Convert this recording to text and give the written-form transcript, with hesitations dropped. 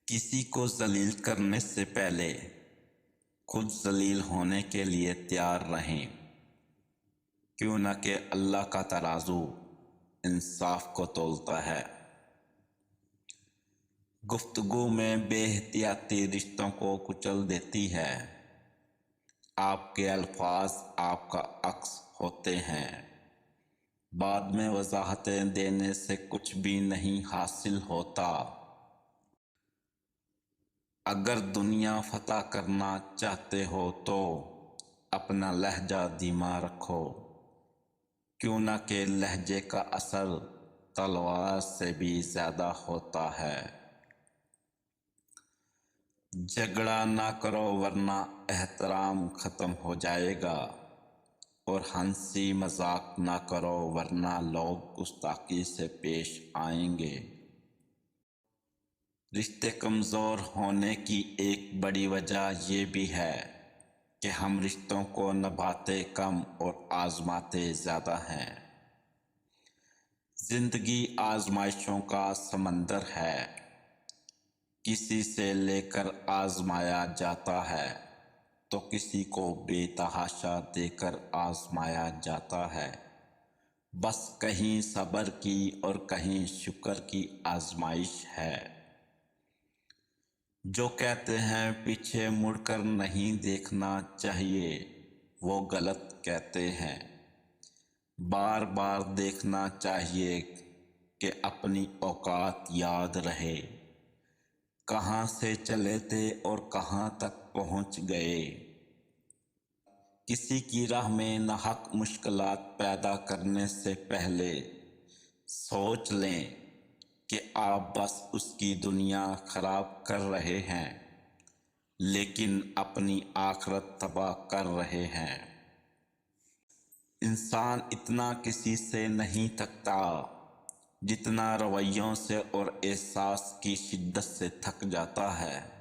کسی کو ذلیل کرنے سے پہلے خود ذلیل ہونے کے لیے تیار رہیں، کیوں نہ کہ اللہ کا ترازو انصاف کو تولتا ہے۔ گفتگو میں بے احتیاطی رشتوں کو کچل دیتی ہے۔ آپ کے الفاظ آپ کا عکس ہوتے ہیں۔ بعد میں وضاحتیں دینے سے کچھ بھی نہیں حاصل ہوتا۔ اگر دنیا فتح کرنا چاہتے ہو تو اپنا لہجہ دھیما رکھو، کیوں نہ کہ لہجے کا اثر تلوار سے بھی زیادہ ہوتا ہے۔ جھگڑا نہ کرو ورنہ احترام ختم ہو جائے گا، اور ہنسی مذاق نہ کرو ورنہ لوگ گستاخی سے پیش آئیں گے۔ رشتے کمزور ہونے کی ایک بڑی وجہ یہ بھی ہے کہ ہم رشتوں کو نبھاتے کم اور آزماتے زیادہ ہیں۔ زندگی آزمائشوں کا سمندر ہے، کسی سے لے کر آزمایا جاتا ہے تو کسی کو بے تحاشا دے کر آزمایا جاتا ہے۔ بس کہیں صبر کی اور کہیں شکر کی آزمائش ہے۔ جو کہتے ہیں پیچھے مڑ کر نہیں دیکھنا چاہیے، وہ غلط کہتے ہیں۔ بار بار دیکھنا چاہیے کہ اپنی اوقات یاد رہے، کہاں سے چلے تھے اور کہاں تک پہنچ گئے۔ کسی کی راہ میں ناحق مشکلات پیدا کرنے سے پہلے سوچ لیں کہ آپ بس اس کی دنیا خراب کر رہے ہیں، لیکن اپنی آخرت تباہ کر رہے ہیں۔ انسان اتنا کسی سے نہیں تھکتا جتنا رویوں سے اور احساس کی شدت سے تھک جاتا ہے۔